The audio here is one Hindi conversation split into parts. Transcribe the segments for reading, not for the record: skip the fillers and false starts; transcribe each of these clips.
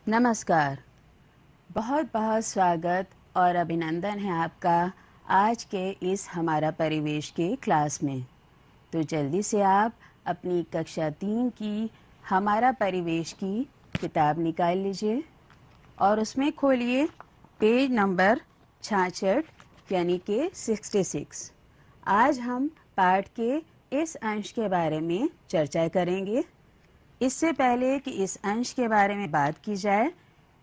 नमस्कार। बहुत बहुत स्वागत और अभिनंदन है आपका आज के इस हमारा परिवेश के क्लास में। तो जल्दी से आप अपनी कक्षा 3 की हमारा परिवेश की किताब निकाल लीजिए और उसमें खोलिए पेज नंबर 66 यानी कि 66। आज हम पाठ के इस अंश के बारे में चर्चा करेंगे। इससे पहले कि इस अंश के बारे में बात की जाए,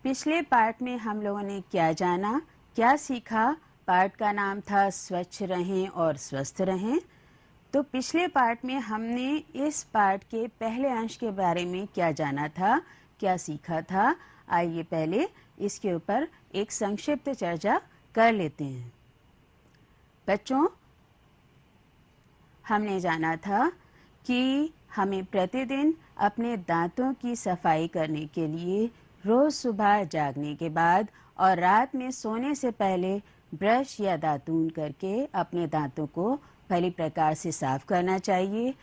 पिछले पाठ में हम लोगों ने क्या जाना, क्या सीखा। पाठ का नाम था स्वच्छ रहें और स्वस्थ रहें। तो पिछले पाठ में हमने इस पाठ के पहले अंश के बारे में क्या जाना था, क्या सीखा था। आइए पहले इसके ऊपर एक संक्षिप्त चर्चा कर लेते हैं। बच्चों, हमने जाना था कि हमें प्रतिदिन अपने दांतों की सफाई करने के लिए रोज सुबह जागने के बाद और रात में सोने से पहले ब्रश या दातून करके अपने दांतों को भली प्रकार से साफ करना चाहिए।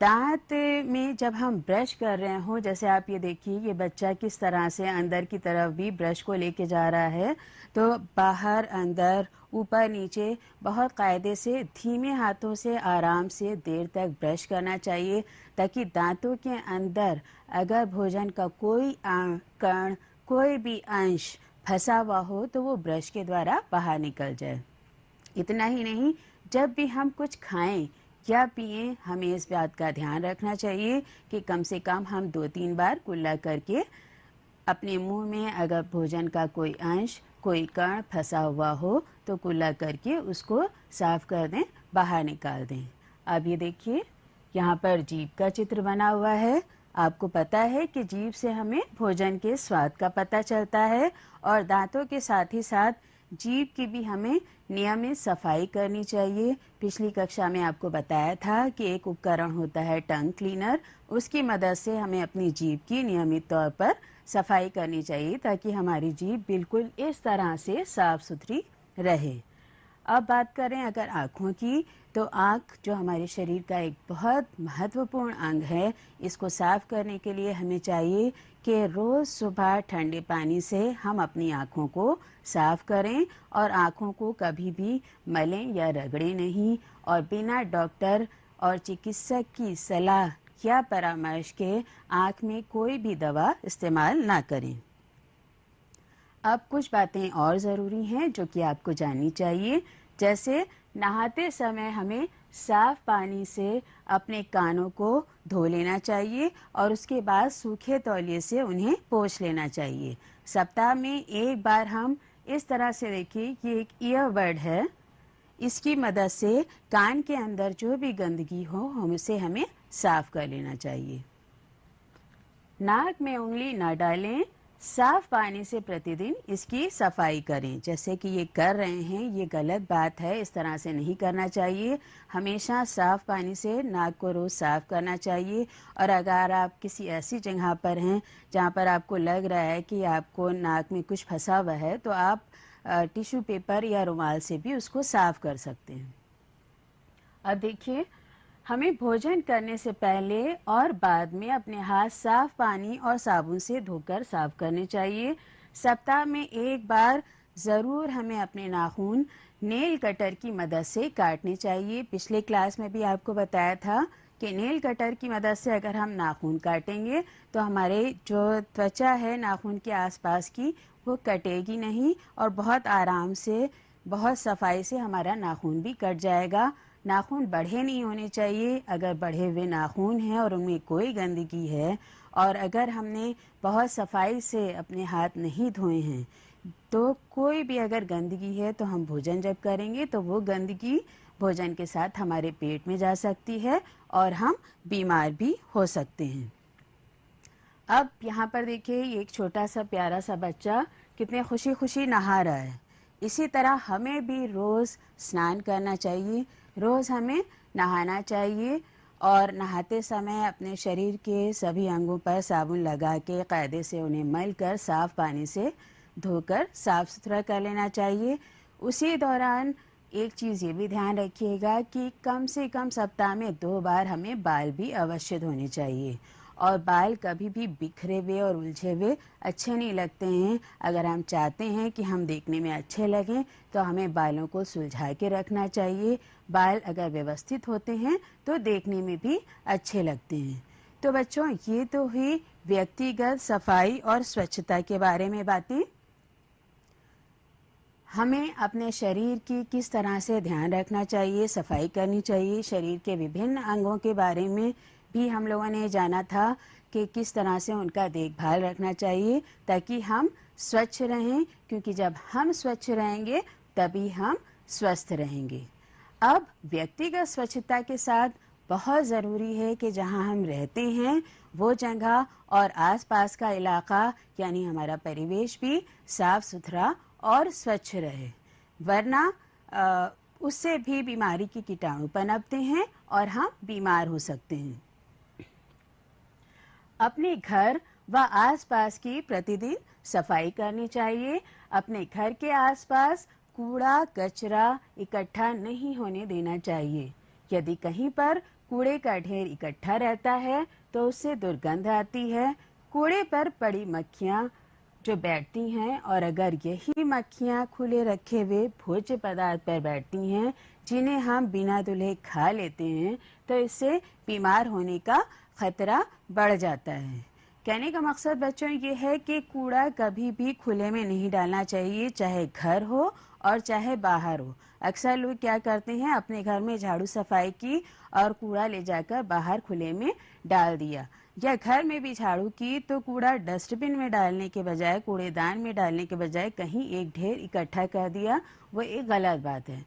दांत में जब हम ब्रश कर रहे हो, जैसे आप ये देखिए, ये बच्चा किस तरह से अंदर की तरफ भी ब्रश को लेके जा रहा है। तो बाहर अंदर ऊपर नीचे बहुत कायदे से धीमे हाथों से आराम से देर तक ब्रश करना चाहिए, ताकि दांतों के अंदर अगर भोजन का कोई कण, कोई भी अंश फंसा हुआ हो तो वो ब्रश के द्वारा बाहर निकल जाए। इतना ही नहीं, जब भी हम कुछ खाएं या पिएं, हमें इस बात का ध्यान रखना चाहिए कि कम से कम हम 2-3 बार कुल्ला करके अपने मुंह में अगर भोजन का कोई अंश, कोई कण फंसा हुआ हो तो कुल्ला करके उसको साफ कर दें, बाहर निकाल दें। अब ये देखिए, यहाँ पर जीभ का चित्र बना हुआ है। आपको पता है कि जीभ से हमें भोजन के स्वाद का पता चलता है और दांतों के साथ ही साथ जीभ की भी हमें नियमित सफाई करनी चाहिए। पिछली कक्षा में आपको बताया था कि एक उपकरण होता है टंग क्लीनर, उसकी मदद से हमें अपनी जीभ की नियमित तौर पर सफाई करनी चाहिए, ताकि हमारी जीभ बिल्कुल इस तरह से साफ सुथरी रहे। अब बात करें अगर आँखों की, तो आँख जो हमारे शरीर का एक बहुत महत्वपूर्ण अंग है, इसको साफ करने के लिए हमें चाहिए कि रोज़ सुबह ठंडे पानी से हम अपनी आँखों को साफ करें और आँखों को कभी भी मलें या रगड़ें नहीं, और बिना डॉक्टर और चिकित्सक की सलाह या परामर्श के आँख में कोई भी दवा इस्तेमाल ना करें। अब कुछ बातें और ज़रूरी हैं जो कि आपको जाननी चाहिए, जैसे नहाते समय हमें साफ पानी से अपने कानों को धो लेना चाहिए और उसके बाद सूखे तौलिए से उन्हें पोंछ लेना चाहिए। सप्ताह में एक बार हम इस तरह से, देखिए ये एक ईयरबड है, इसकी मदद से कान के अंदर जो भी गंदगी हो उसे हमें साफ कर लेना चाहिए। नाक में उंगली न डालें, साफ पानी से प्रतिदिन इसकी सफाई करें। जैसे कि ये कर रहे हैं, ये गलत बात है, इस तरह से नहीं करना चाहिए। हमेशा साफ पानी से नाक को रोज साफ करना चाहिए। और अगर आप किसी ऐसी जगह पर हैं जहाँ पर आपको लग रहा है कि आपको नाक में कुछ फंसा हुआ है, तो आप टिश्यू पेपर या रुमाल से भी उसको साफ कर सकते हैं। अब देखिए, हमें भोजन करने से पहले और बाद में अपने हाथ साफ पानी और साबुन से धोकर साफ करने चाहिए। सप्ताह में एक बार ज़रूर हमें अपने नाखून नेल कटर की मदद से काटने चाहिए। पिछले क्लास में भी आपको बताया था कि नेल कटर की मदद से अगर हम नाखून काटेंगे तो हमारे जो त्वचा है नाखून के आसपास की, वो कटेगी नहीं और बहुत आराम से, बहुत सफाई से हमारा नाखून भी कट जाएगा। नाखून बढ़े नहीं होने चाहिए। अगर बढ़े हुए नाखून हैं और उनमें कोई गंदगी है और अगर हमने बहुत सफाई से अपने हाथ नहीं धोए हैं, तो कोई भी अगर गंदगी है तो हम भोजन जब करेंगे तो वो गंदगी भोजन के साथ हमारे पेट में जा सकती है और हम बीमार भी हो सकते हैं। अब यहाँ पर देखिए, ये एक छोटा सा प्यारा सा बच्चा कितने खुशी खुशी नहा रहा है। इसी तरह हमें भी रोज़ स्नान करना चाहिए, रोज़ हमें नहाना चाहिए और नहाते समय अपने शरीर के सभी अंगों पर साबुन लगा के कायदे से उन्हें मल कर साफ पानी से धोकर साफ सुथरा कर लेना चाहिए। उसी दौरान एक चीज़ ये भी ध्यान रखिएगा कि कम से कम सप्ताह में 2 बार हमें बाल भी अवश्य धोने चाहिए। और बाल कभी भी बिखरे हुए और उलझे हुए अच्छे नहीं लगते हैं। अगर हम चाहते हैं कि हम देखने में अच्छे लगें तो हमें बालों को सुलझा के रखना चाहिए। बाल अगर व्यवस्थित होते हैं तो देखने में भी अच्छे लगते हैं। तो बच्चों, ये तो हुई व्यक्तिगत सफाई और स्वच्छता के बारे में बातें। हमें अपने शरीर की किस तरह से ध्यान रखना चाहिए, सफाई करनी चाहिए। शरीर के विभिन्न अंगों के बारे में भी हम लोगों ने जाना था कि किस तरह से उनका देखभाल रखना चाहिए ताकि हम स्वच्छ रहें, क्योंकि जब हम स्वच्छ रहेंगे तभी हम स्वस्थ रहेंगे। अब व्यक्तिगत स्वच्छता के साथ बहुत ज़रूरी है कि जहाँ हम रहते हैं वो जगह और आसपास का इलाका यानी हमारा परिवेश भी साफ सुथरा और स्वच्छ रहे, वरना उससे भी बीमारी के कीटाणु पनपते हैं और हम बीमार हो सकते हैं। अपने घर व आसपास की प्रतिदिन सफाई करनी चाहिए। अपने घर के आसपास कूड़ा कचरा इकट्ठा नहीं होने देना चाहिए। यदि कहीं पर कूड़े का ढेर इकट्ठा रहता है तो उससे दुर्गंध आती है। कूड़े पर पड़ी मक्खियाँ जो बैठती हैं, और अगर यही मक्खियाँ खुले रखे हुए भोज्य पदार्थ पर बैठती हैं जिन्हें हम बिना धुले खा लेते हैं, तो इससे बीमार होने का खतरा बढ़ जाता है। कहने का मकसद बच्चों ये है कि कूड़ा कभी भी खुले में नहीं डालना चाहिए, चाहे घर हो और चाहे बाहर हो। अक्सर लोग क्या करते हैं, अपने घर में झाड़ू सफाई की और कूड़ा ले जाकर बाहर खुले में डाल दिया, या घर में भी झाड़ू की तो कूड़ा डस्टबिन में डालने के बजाय, कूड़ेदान में डालने के बजाय कहीं एक ढेर इकट्ठा कर दिया। वो एक गलत बात है।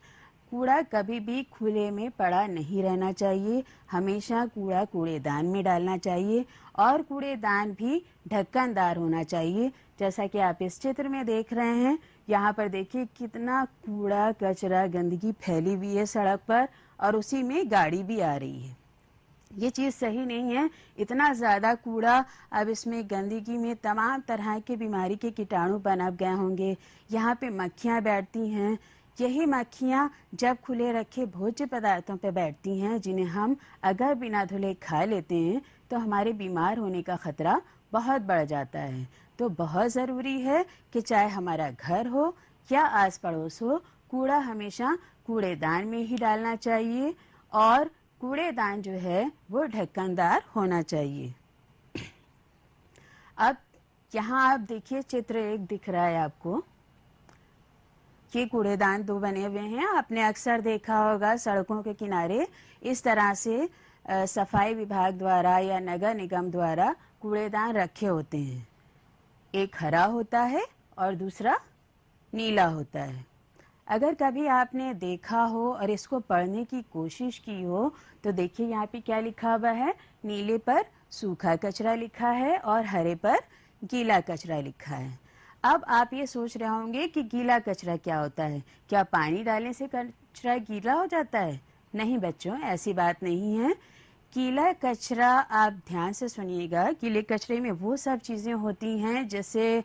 कूड़ा कभी भी खुले में पड़ा नहीं रहना चाहिए, हमेशा कूड़ा कूड़ेदान में डालना चाहिए, और कूड़ेदान भी ढक्कनदार होना चाहिए। जैसा कि आप इस चित्र में देख रहे हैं, यहाँ पर देखिए कितना कूड़ा कचरा गंदगी फैली हुई है सड़क पर, और उसी में गाड़ी भी आ रही है। ये चीज़ सही नहीं है। इतना ज़्यादा कूड़ा, अब इसमें गंदगी में तमाम तरह के बीमारी के कीटाणु पनप गए होंगे। यहाँ पे मक्खियाँ बैठती हैं। यही मक्खियाँ जब खुले रखे भोज्य पदार्थों पर बैठती हैं जिन्हें हम अगर बिना धुले खा लेते हैं तो हमारे बीमार होने का खतरा बहुत बढ़ जाता है। तो बहुत ज़रूरी है कि चाहे हमारा घर हो या आस पड़ोस हो, कूड़ा हमेशा कूड़ेदान में ही डालना चाहिए, और कूड़ेदान जो है वो ढक्कनदार होना चाहिए। अब यहाँ आप देखिए, चित्र एक दिख रहा है आपको। ये कूड़ेदान दो बने हुए हैं। आपने अक्सर देखा होगा सड़कों के किनारे इस तरह से सफाई विभाग द्वारा या नगर निगम द्वारा कूड़ेदान रखे होते हैं। एक हरा होता है और दूसरा नीला होता है। अगर कभी आपने देखा हो और इसको पढ़ने की कोशिश की हो तो देखिए यहाँ पे क्या लिखा हुआ है। नीले पर सूखा कचरा लिखा है और हरे पर गीला कचरा लिखा है। अब आप ये सोच रहे होंगे कि गीला कचरा क्या होता है, क्या पानी डालने से कचरा गीला हो जाता है? नहीं बच्चों, ऐसी बात नहीं है। गीला कचरा, आप ध्यान से सुनिएगा, गीले कचरे में वो सब चीज़ें होती हैं जैसे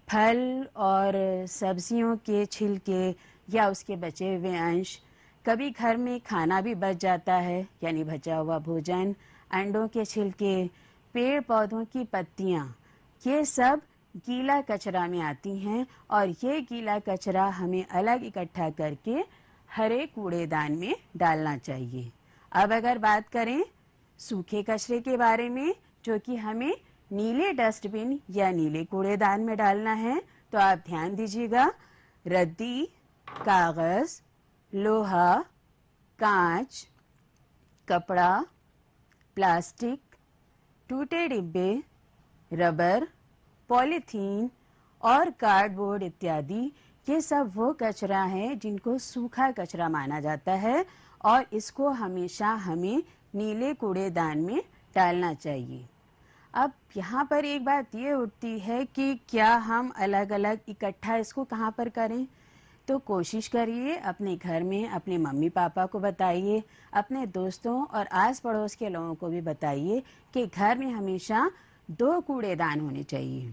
फल और सब्जियों के छिलके या उसके बचे हुए अंश। कभी घर में खाना भी बच जाता है यानी बचा हुआ भोजन, अंडों के छिलके, पेड़ पौधों की पत्तियाँ, ये सब गीला कचरा में आती हैं, और ये गीला कचरा हमें अलग इकट्ठा करके हरे कूड़ेदान में डालना चाहिए। अब अगर बात करें सूखे कचरे के बारे में, जो कि हमें नीले डस्टबिन या नीले कूड़ेदान में डालना है, तो आप ध्यान दीजिएगा। रद्दी, कागज, लोहा, कांच, कपड़ा, प्लास्टिक, टूटे डिब्बे, रबर, पॉलीथीन और कार्डबोर्ड इत्यादि, ये सब वो कचरा है जिनको सूखा कचरा माना जाता है, और इसको हमेशा हमें नीले कूड़ेदान में डालना चाहिए। अब यहाँ पर एक बात ये उठती है कि क्या हम अलग अलग इकट्ठा इसको कहाँ पर करें? तो कोशिश करिए अपने घर में अपने मम्मी पापा को बताइए, अपने दोस्तों और आस पड़ोस के लोगों को भी बताइए कि घर में हमेशा 2 कूड़ेदान होने चाहिए।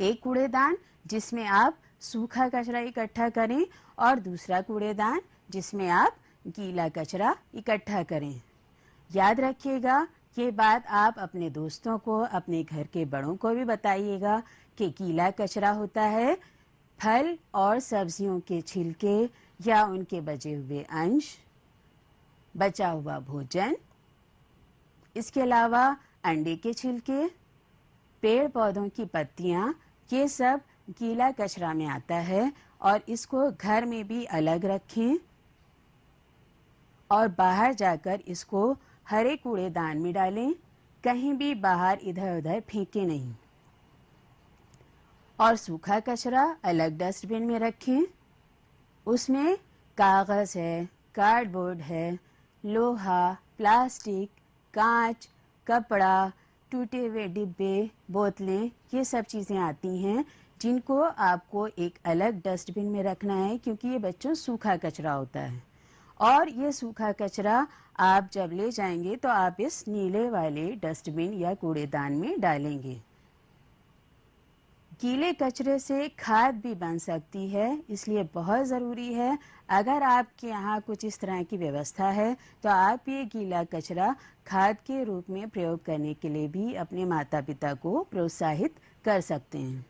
एक कूड़ेदान जिसमें आप सूखा कचरा इकट्ठा करें, और दूसरा कूड़ेदान जिसमें आप गीला कचरा इकट्ठा करें। याद रखिएगा ये बात आप अपने दोस्तों को, अपने घर के बड़ों को भी बताइएगा कि गीला कचरा होता है फल और सब्जियों के छिलके या उनके बचे हुए अंश, बचा हुआ भोजन, इसके अलावा अंडे के छिलके, पेड़ पौधों की पत्तियां, ये सब गीला कचरा में आता है और इसको घर में भी अलग रखें और बाहर जाकर इसको हरे कूड़ेदान में डालें, कहीं भी बाहर इधर उधर फेंके नहीं। और सूखा कचरा अलग डस्टबिन में रखें, उसमें कागज़ है, कार्डबोर्ड है, लोहा, प्लास्टिक, कांच, कपड़ा, टूटे हुए डिब्बे, बोतलें, ये सब चीज़ें आती हैं जिनको आपको एक अलग डस्टबिन में रखना है, क्योंकि ये बच्चों सूखा कचरा होता है। और ये सूखा कचरा आप जब ले जाएंगे तो आप इस नीले वाले डस्टबिन या कूड़ेदान में डालेंगे। गीले कचरे से खाद भी बन सकती है, इसलिए बहुत ज़रूरी है अगर आपके यहाँ कुछ इस तरह की व्यवस्था है तो आप ये गीला कचरा खाद के रूप में प्रयोग करने के लिए भी अपने माता पिता को प्रोत्साहित कर सकते हैं।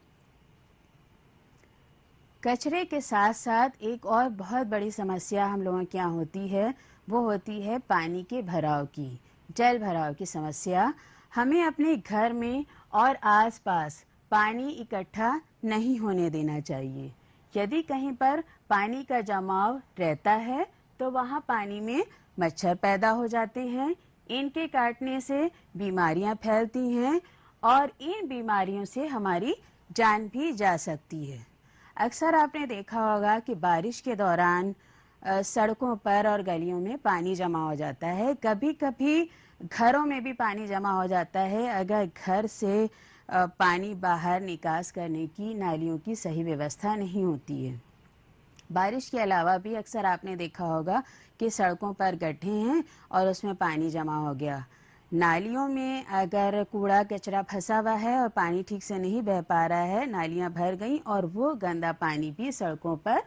कचरे के साथ साथ एक और बहुत बड़ी समस्या हम लोगों के यहाँ होती है, वो होती है पानी के भराव की, जल भराव की समस्या। हमें अपने घर में और आसपास पानी इकट्ठा नहीं होने देना चाहिए। यदि कहीं पर पानी का जमाव रहता है तो वहाँ पानी में मच्छर पैदा हो जाते हैं, इनके काटने से बीमारियाँ फैलती हैं और इन बीमारियों से हमारी जान भी जा सकती है। अक्सर आपने देखा होगा कि बारिश के दौरान सड़कों पर और गलियों में पानी जमा हो जाता है, कभी कभी घरों में भी पानी जमा हो जाता है अगर घर से पानी बाहर निकास करने की नालियों की सही व्यवस्था नहीं होती है। बारिश के अलावा भी अक्सर आपने देखा होगा कि सड़कों पर गड्ढे हैं और उसमें पानी जमा हो गया। नालियों में अगर कूड़ा कचरा फंसा हुआ है और पानी ठीक से नहीं बह पा रहा है, नालियां भर गई और वो गंदा पानी भी सड़कों पर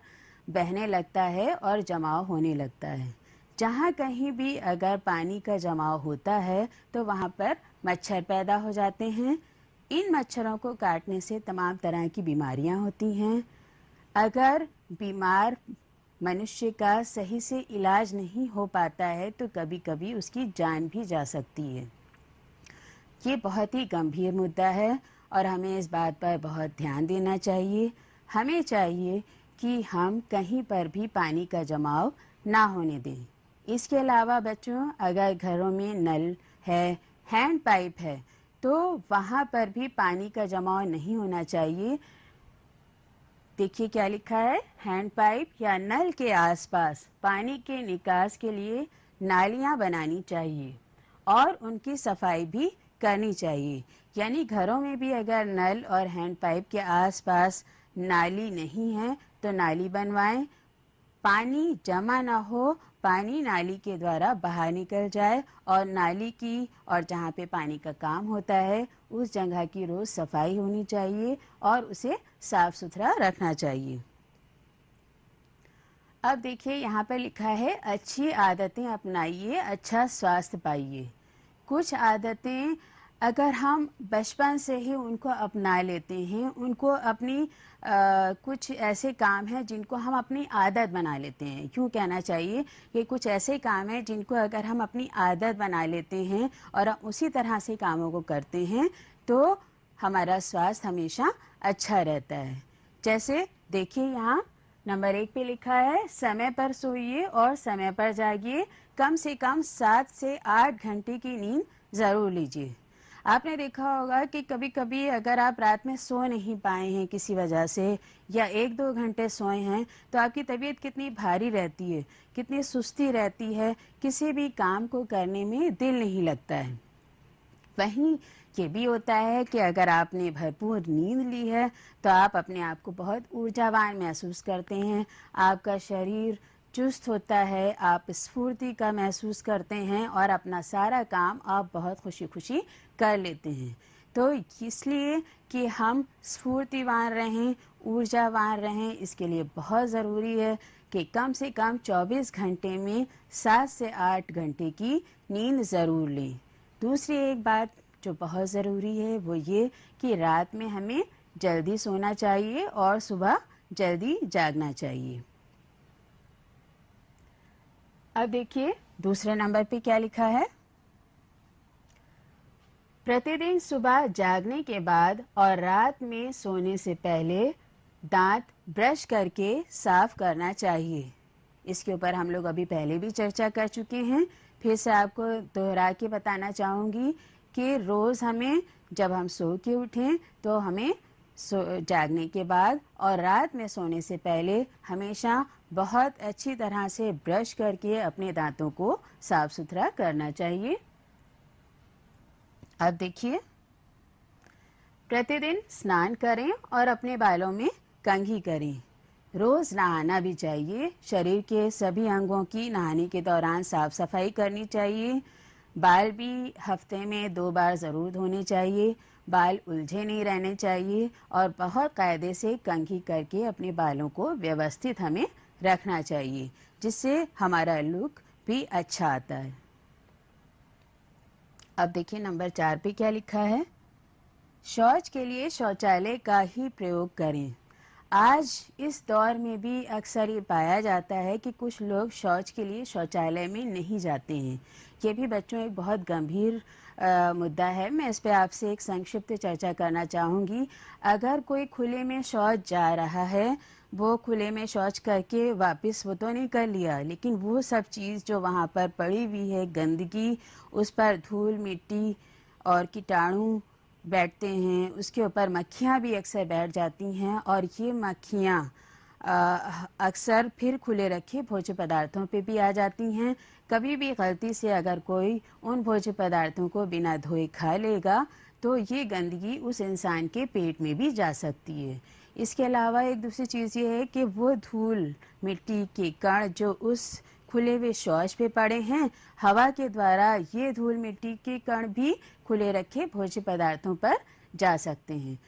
बहने लगता है और जमाव होने लगता है। जहाँ कहीं भी अगर पानी का जमाव होता है तो वहाँ पर मच्छर पैदा हो जाते हैं। इन मच्छरों को काटने से तमाम तरह की बीमारियाँ होती हैं। अगर बीमार मनुष्य का सही से इलाज नहीं हो पाता है तो कभी कभी उसकी जान भी जा सकती है। ये बहुत ही गंभीर मुद्दा है और हमें इस बात पर बहुत ध्यान देना चाहिए। हमें चाहिए कि हम कहीं पर भी पानी का जमाव ना होने दें। इसके अलावा बच्चों, अगर घरों में नल है, हैंड पाइप है, तो वहाँ पर भी पानी का जमाव नहीं होना चाहिए। देखिए क्या लिखा है, हैंड पाइप या नल के आसपास पानी के निकास के लिए नालियां बनानी चाहिए और उनकी सफाई भी करनी चाहिए। यानी घरों में भी अगर नल और हैंड पाइप के आसपास नाली नहीं है तो नाली बनवाएं, पानी जमा ना हो, पानी नाली के द्वारा बाहर निकल जाए और नाली की और जहाँ पे पानी का काम होता है उस जगह की रोज सफाई होनी चाहिए और उसे साफ सुथरा रखना चाहिए। अब देखिए यहाँ पर लिखा है, अच्छी आदतें अपनाइए, अच्छा स्वास्थ्य पाइए। कुछ आदतें अगर हम बचपन से ही उनको अपना लेते हैं, उनको अपनी कुछ ऐसे काम हैं जिनको हम अपनी आदत बना लेते हैं। क्यों कहना चाहिए कि कुछ ऐसे काम हैं जिनको अगर हम अपनी आदत बना लेते हैं और उसी तरह से कामों को करते हैं तो हमारा स्वास्थ्य हमेशा अच्छा रहता है। जैसे देखिए यहाँ नंबर 1 पे लिखा है, समय पर सोइए और समय पर जागिए, कम से कम 7 से 8 घंटे की नींद ज़रूर लीजिए। आपने देखा होगा कि कभी कभी अगर आप रात में सो नहीं पाए हैं किसी वजह से या 1-2 घंटे सोए हैं तो आपकी तबीयत कितनी भारी रहती है, कितनी सुस्ती रहती है, किसी भी काम को करने में दिल नहीं लगता है। वहीं ये भी होता है कि अगर आपने भरपूर नींद ली है तो आप अपने आप को बहुत ऊर्जावान महसूस करते हैं, आपका शरीर चुस्त होता है, आप स्फूर्ति का महसूस करते हैं और अपना सारा काम आप बहुत खुशी खुशी कर लेते हैं। तो इसलिए कि हम स्फूर्तिवान रहें, ऊर्जावान रहें, इसके लिए बहुत ज़रूरी है कि कम से कम 24 घंटे में 7 से 8 घंटे की नींद ज़रूर लें। दूसरी एक बात जो बहुत ज़रूरी है वो ये कि रात में हमें जल्दी सोना चाहिए और सुबह जल्दी जागना चाहिए। अब देखिए दूसरे नंबर पे क्या लिखा है। प्रतिदिन सुबह जागने के बाद और रात में सोने से पहले दांत ब्रश करके साफ करना चाहिए। इसके ऊपर हम लोग अभी पहले भी चर्चा कर चुके हैं। फिर से आपको दोहरा के बताना चाहूँगी कि रोज़ हमें जब हम सो के उठें तो हमें जागने के बाद और रात में सोने से पहले हमेशा बहुत अच्छी तरह से ब्रश करके अपने दांतों को साफ सुथरा करना चाहिए। अब देखिए, प्रतिदिन स्नान करें और अपने बालों में कंघी करें। रोज नहाना भी चाहिए। शरीर के सभी अंगों की नहाने के दौरान साफ सफाई करनी चाहिए। बाल भी हफ्ते में 2 बार ज़रूर धोने चाहिए। बाल उलझे नहीं रहने चाहिए और बहुत कायदे से कंघी करके अपने बालों को व्यवस्थित हमें रखना चाहिए, जिससे हमारा लुक भी अच्छा आता है। अब देखिए नंबर 4 पे क्या लिखा है। शौच के लिए शौचालय का ही प्रयोग करें। आज इस दौर में भी अक्सर ये पाया जाता है कि कुछ लोग शौच के लिए शौचालय में नहीं जाते हैं। ये भी बच्चों एक बहुत गंभीर मुद्दा है। मैं इस पे आपसे एक संक्षिप्त चर्चा करना चाहूँगी। अगर कोई खुले में शौच जा रहा है, वो खुले में शौच करके वापस वो तो नहीं कर लिया, लेकिन वो सब चीज़ जो वहाँ पर पड़ी हुई है, गंदगी, उस पर धूल मिट्टी और कीटाणु बैठते हैं, उसके ऊपर मक्खियाँ भी अक्सर बैठ जाती हैं और ये मक्खियाँ अक्सर फिर खुले रखे भोज्य पदार्थों पे भी आ जाती हैं। कभी भी गलती से अगर कोई उन भोज्य पदार्थों को बिना धोए खा लेगा तो ये गंदगी उस इंसान के पेट में भी जा सकती है। इसके अलावा एक दूसरी चीज़ ये है कि वो धूल मिट्टी के कण जो उस खुले हुए शौच पे पड़े हैं, हवा के द्वारा ये धूल मिट्टी के कण भी खुले रखे भोज्य पदार्थों पर जा सकते हैं।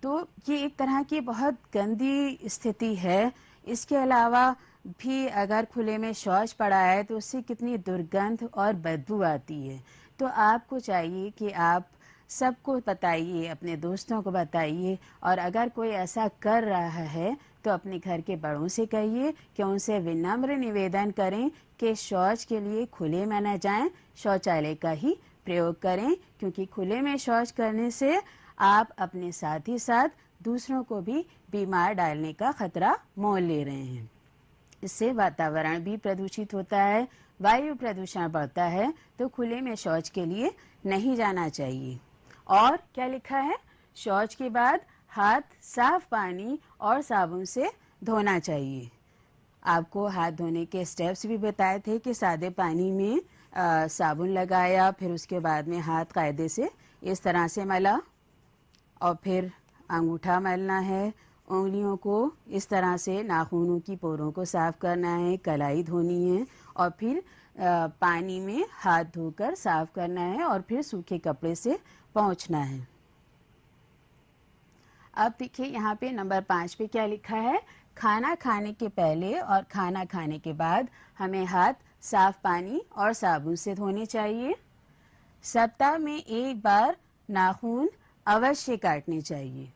तो ये एक तरह की बहुत गंदी स्थिति है। इसके अलावा भी अगर खुले में शौच पड़ा है तो उससे कितनी दुर्गंध और बदबू आती है। तो आपको चाहिए कि आप सबको बताइए, अपने दोस्तों को बताइए, और अगर कोई ऐसा कर रहा है तो अपने घर के बड़ों से कहिए कि उनसे विनम्र निवेदन करें कि शौच के लिए खुले में न जाएं, शौचालय का ही प्रयोग करें, क्योंकि खुले में शौच करने से आप अपने साथ ही साथ दूसरों को भी बीमार डालने का खतरा मोल ले रहे हैं। इससे वातावरण भी प्रदूषित होता है, वायु प्रदूषण बढ़ता है। तो खुले में शौच के लिए नहीं जाना चाहिए। और क्या लिखा है, शौच के बाद हाथ साफ पानी और साबुन से धोना चाहिए। आपको हाथ धोने के स्टेप्स भी बताए थे कि सादे पानी में साबुन लगाया, फिर उसके बाद में हाथ कायदे से इस तरह से मला और फिर अंगूठा मलना है। उंगलियों को इस तरह से नाखूनों की पोरों को साफ करना है, कलाई धोनी है और फिर पानी में हाथ धोकर साफ करना है और फिर सूखे कपड़े से पोंछना है। अब देखिए यहाँ पे नंबर 5 पे क्या लिखा है। खाना खाने के पहले और खाना खाने के बाद हमें हाथ साफ पानी और साबुन से धोने चाहिए। सप्ताह में एक बार नाखून अवश्य काटने चाहिए।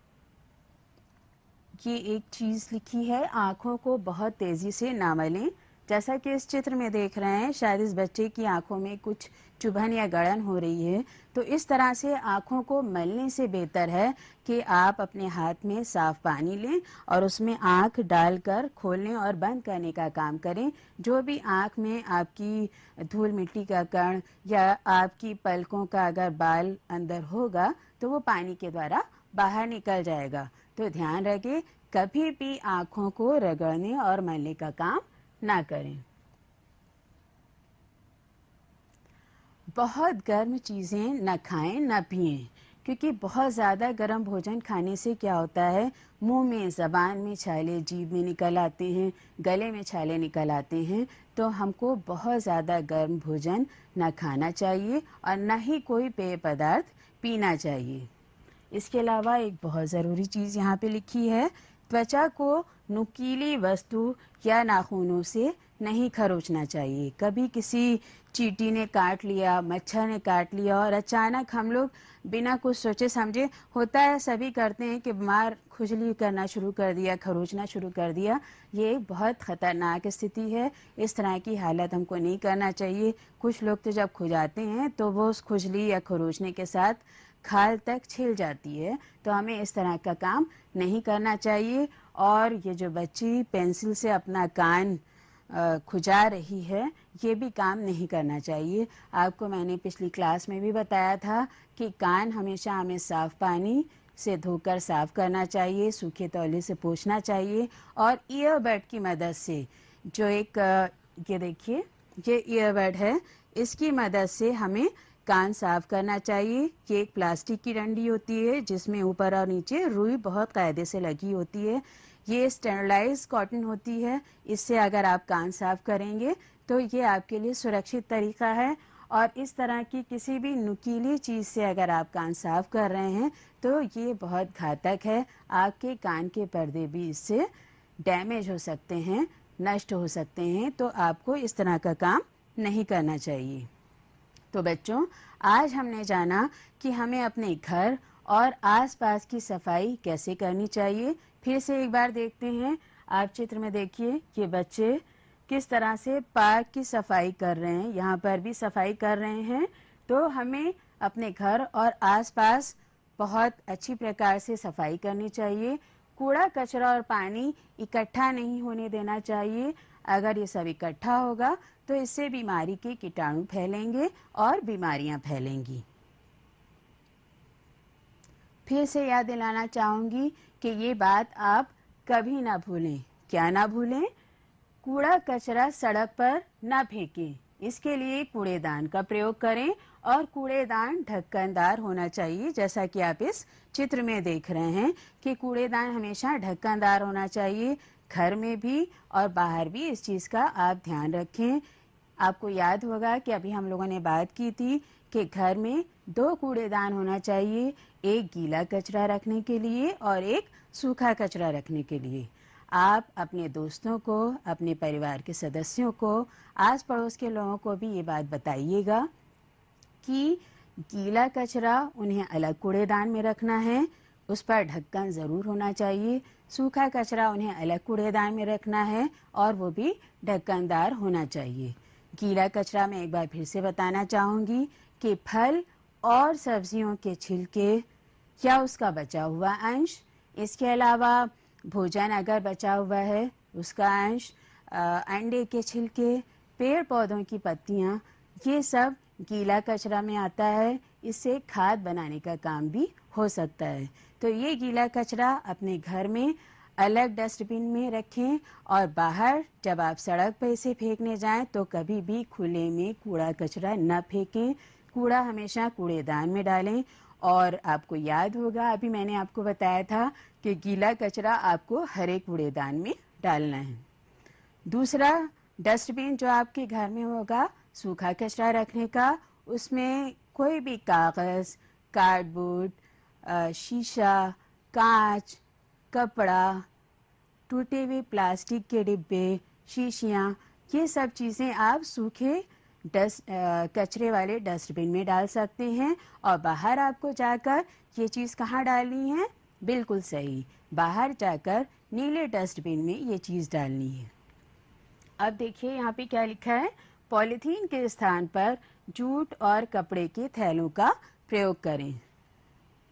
ये एक चीज़ लिखी है, आँखों को बहुत तेज़ी से ना मलें। जैसा कि इस चित्र में देख रहे हैं, शायद इस बच्चे की आँखों में कुछ चुभन या गड़न हो रही है। तो इस तरह से आँखों को मलने से बेहतर है कि आप अपने हाथ में साफ पानी लें और उसमें आँख डालकर खोलने और बंद करने का काम करें। जो भी आँख में आपकी धूल मिट्टी का कण या आपकी पलकों का अगर बाल अंदर होगा तो वो पानी के द्वारा बाहर निकल जाएगा। तो ध्यान रखें, कभी भी आँखों को रगड़ने और मलने का काम ना करें। बहुत गर्म चीज़ें न खाएं न पिएं, क्योंकि बहुत ज़्यादा गर्म भोजन खाने से क्या होता है, मुंह में, ज़बान में छाले, जीभ में निकल आते हैं, गले में छाले निकल आते हैं। तो हमको बहुत ज़्यादा गर्म भोजन न खाना चाहिए और न ही कोई पेय पदार्थ पीना चाहिए। इसके अलावा एक बहुत ज़रूरी चीज़ यहाँ पे लिखी है, त्वचा को नुकीली वस्तु या नाखूनों से नहीं खरोचना चाहिए। कभी किसी चींटी ने काट लिया, मच्छर ने काट लिया और अचानक हम लोग बिना कुछ सोचे समझे, होता है सभी करते हैं कि बीमार खुजली करना शुरू कर दिया, खरोचना शुरू कर दिया। ये बहुत ख़तरनाक स्थिति है। इस तरह की हालत हमको नहीं करना चाहिए। कुछ लोग तो जब खुजाते हैं तो वो उस खुजली या खरोचने के साथ खाल तक छिल जाती है। तो हमें इस तरह का काम नहीं करना चाहिए। और ये जो बच्ची पेंसिल से अपना कान खुजा रही है, ये भी काम नहीं करना चाहिए। आपको मैंने पिछली क्लास में भी बताया था कि कान हमेशा हमें साफ पानी से धोकर साफ करना चाहिए, सूखे तौली से पोंछना चाहिए। और ईयरबड की मदद से, जो एक ये देखिए, ये ईयरबड है, इसकी मदद से हमें कान साफ करना चाहिए। ये एक प्लास्टिक की डंडी होती है जिसमें ऊपर और नीचे रुई बहुत कायदे से लगी होती है। ये स्टेरलाइज कॉटन होती है। इससे अगर आप कान साफ करेंगे तो ये आपके लिए सुरक्षित तरीका है। और इस तरह की किसी भी नुकीली चीज़ से अगर आप कान साफ कर रहे हैं तो ये बहुत घातक है। आपके कान के पर्दे भी इससे डैमेज हो सकते हैं, नष्ट हो सकते हैं। तो आपको इस तरह का काम नहीं करना चाहिए। तो बच्चों, आज हमने जाना कि हमें अपने घर और आसपास की सफाई कैसे करनी चाहिए। फिर से एक बार देखते हैं। आप चित्र में देखिए कि बच्चे किस तरह से पार्क की सफाई कर रहे हैं, यहाँ पर भी सफाई कर रहे हैं। तो हमें अपने घर और आसपास बहुत अच्छी प्रकार से सफाई करनी चाहिए। कूड़ा कचरा और पानी इकट्ठा नहीं होने देना चाहिए। अगर ये सब इकट्ठा होगा तो इससे बीमारी के कीटाणु फैलेंगे और बीमारियां फैलेंगी। फिर से याद दिलाना चाहूँगी कि ये बात आप कभी ना भूलें। क्या ना भूलें? कूड़ा कचरा सड़क पर ना फेंकें। इसके लिए कूड़ेदान का प्रयोग करें और कूड़ेदान ढक्कनदार होना चाहिए। जैसा कि आप इस चित्र में देख रहे हैं कि कूड़ेदान हमेशा ढक्कनदार होना चाहिए। घर में भी और बाहर भी इस चीज़ का आप ध्यान रखें। आपको याद होगा कि अभी हम लोगों ने बात की थी कि घर में 2 कूड़ेदान होना चाहिए, एक गीला कचरा रखने के लिए और एक सूखा कचरा रखने के लिए। आप अपने दोस्तों को, अपने परिवार के सदस्यों को, आस पड़ोस के लोगों को भी ये बात बताइएगा कि गीला कचरा उन्हें अलग कूड़ेदान में रखना है, उस पर ढक्कन ज़रूर होना चाहिए। सूखा कचरा उन्हें अलग कूड़ेदान में रखना है और वो भी ढक्कनदार होना चाहिए। गीला कचरा मैं एक बार फिर से बताना चाहूँगी कि फल और सब्जियों के छिलके या उसका बचा हुआ अंश, इसके अलावा भोजन अगर बचा हुआ है उसका अंश, अंडे के छिलके, पेड़ पौधों की पत्तियाँ, ये सब गीला कचरा में आता है। इससे खाद बनाने का काम भी हो सकता है। तो ये गीला कचरा अपने घर में अलग डस्टबिन में रखें और बाहर जब आप सड़क पर इसे फेंकने जाएं तो कभी भी खुले में कूड़ा कचरा न फेंकें। कूड़ा हमेशा कूड़ेदान में डालें। और आपको याद होगा, अभी मैंने आपको बताया था कि गीला कचरा आपको हरे कूड़ेदान में डालना है। दूसरा डस्टबिन जो आपके घर में होगा सूखा कचरा रखने का, उसमें कोई भी कागज़, कार्डबोर्ड, शीशा, कांच, कपड़ा, टूटे हुए प्लास्टिक के डिब्बे, शीशियाँ, ये सब चीज़ें आप सूखे कचरे वाले डस्टबिन में डाल सकते हैं। और बाहर आपको जाकर ये चीज़ कहाँ डालनी है? बिल्कुल सही, बाहर जाकर नीले डस्टबिन में ये चीज़ डालनी है। अब देखिए यहाँ पे क्या लिखा है, पॉलीथीन के स्थान पर जूट और कपड़े के थैलों का प्रयोग करें।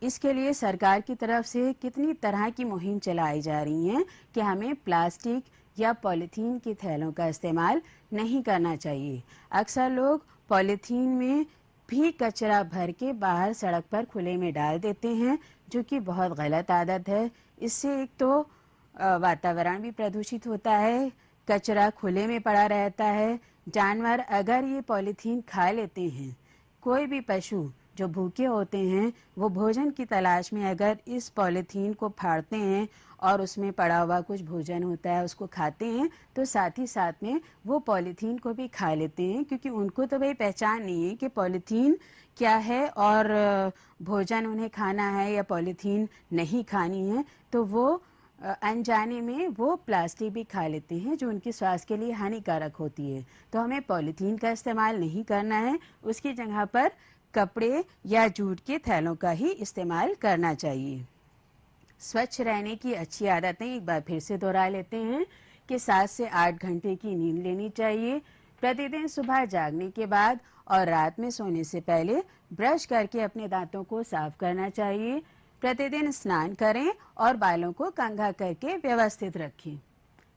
इसके लिए सरकार की तरफ से कितनी तरह की मुहिम चलाई जा रही हैं कि हमें प्लास्टिक या पॉलीथीन के थैलों का इस्तेमाल नहीं करना चाहिए। अक्सर लोग पॉलीथीन में भी कचरा भर के बाहर सड़क पर खुले में डाल देते हैं, जो कि बहुत गलत आदत है। इससे एक तो वातावरण भी प्रदूषित होता है, कचरा खुले में पड़ा रहता है। जानवर अगर ये पॉलीथीन खा लेते हैं, कोई भी पशु जो भूखे होते हैं वो भोजन की तलाश में अगर इस पॉलीथीन को फाड़ते हैं और उसमें पड़ा हुआ कुछ भोजन होता है उसको खाते हैं, तो साथ ही साथ में वो पॉलीथीन को भी खा लेते हैं, क्योंकि उनको तो भाई पहचान नहीं है कि पॉलीथीन क्या है और भोजन उन्हें खाना है या पॉलीथीन नहीं खानी है। तो वो अनजाने में वो प्लास्टिक भी खा लेते हैं जो उनके स्वास्थ्य के लिए हानिकारक होती है। तो हमें पॉलीथीन का इस्तेमाल नहीं करना है, उसकी जगह पर कपड़े या जूट के थैलों का ही इस्तेमाल करना चाहिए। स्वच्छ रहने की अच्छी आदतें एक बार फिर से दोहरा लेते हैं कि 7 से 8 घंटे की नींद लेनी चाहिए। प्रतिदिन सुबह जागने के बाद और रात में सोने से पहले ब्रश करके अपने दांतों को साफ करना चाहिए। प्रतिदिन स्नान करें और बालों को कंघा करके व्यवस्थित रखें।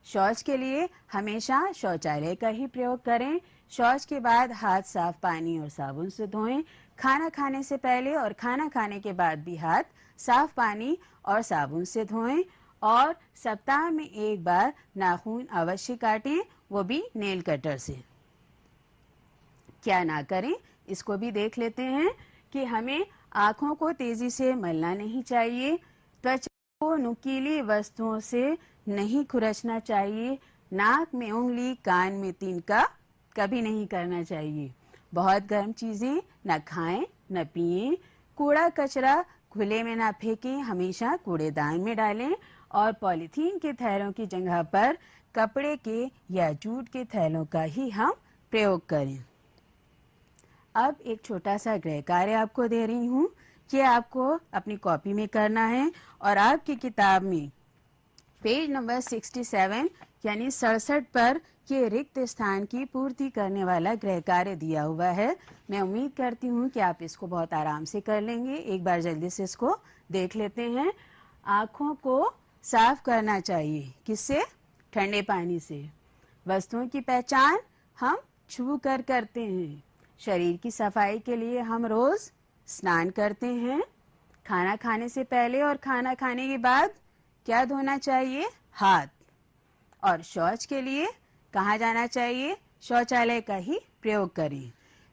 शौच के लिए हमेशा शौचालय का ही प्रयोग करें। शौच के बाद हाथ साफ पानी और साबुन से धोएं। खाना खाने से पहले और खाना खाने के बाद भी हाथ साफ पानी और साबुन से धोएं और सप्ताह में एक बार नाखून अवश्य काटें, वो भी नेल कटर से। क्या ना करें इसको भी देख लेते हैं कि हमें आंखों को तेजी से मलना नहीं चाहिए, त्वचा को नुकीली वस्तुओं से नहीं खुरचना चाहिए, नाक में उंगली, कान में तिनका कभी नहीं करना चाहिए। बहुत गर्म चीजें न खाएं न पिएं। कूड़ा कचरा खुले में ना फेंकें, हमेशा कूड़ेदान में डालें और पॉलीथीन के थैलों की जगह पर कपड़े के या जूट के थैलों का ही हम प्रयोग करें। अब एक छोटा सा गृह कार्य आपको दे रही हूँ कि आपको अपनी कॉपी में करना है और आपकी किताब में पेज नंबर 67 यानी 67 पर ये रिक्त स्थान की पूर्ति करने वाला गृह कार्य दिया हुआ है। मैं उम्मीद करती हूँ कि आप इसको बहुत आराम से कर लेंगे। एक बार जल्दी से इसको देख लेते हैं। आँखों को साफ करना चाहिए, किससे? ठंडे पानी से। वस्तुओं की पहचान हम छू कर करते हैं। शरीर की सफाई के लिए हम रोज स्नान करते हैं। खाना खाने से पहले और खाना खाने के बाद क्या धोना चाहिए? हाथ। और शौच के लिए कहाँ जाना चाहिए? शौचालय का ही प्रयोग करें।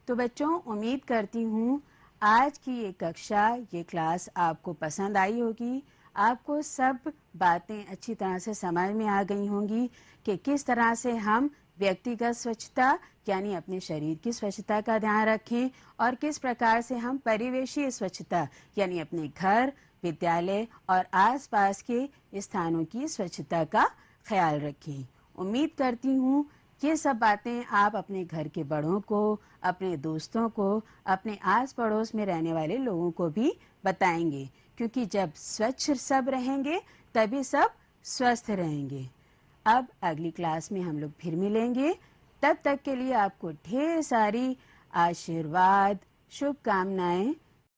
तो बच्चों, उम्मीद करती हूँ आज की ये कक्षा, ये क्लास आपको पसंद आई होगी। आपको सब बातें अच्छी तरह से समझ में आ गई होंगी कि किस तरह से हम व्यक्तिगत स्वच्छता यानी अपने शरीर की स्वच्छता का ध्यान रखें और किस प्रकार से हम परिवेशीय स्वच्छता यानी अपने घर, विद्यालय और आसपास के स्थानों की स्वच्छता का ख्याल रखें। उम्मीद करती हूँ ये सब बातें आप अपने घर के बड़ों को, अपने दोस्तों को, अपने आस पड़ोस में रहने वाले लोगों को भी बताएंगे, क्योंकि जब स्वच्छ सब रहेंगे तभी सब स्वस्थ रहेंगे। अब अगली क्लास में हम लोग फिर मिलेंगे। तब तक के लिए आपको ढेर सारी आशीर्वाद, शुभकामनाएं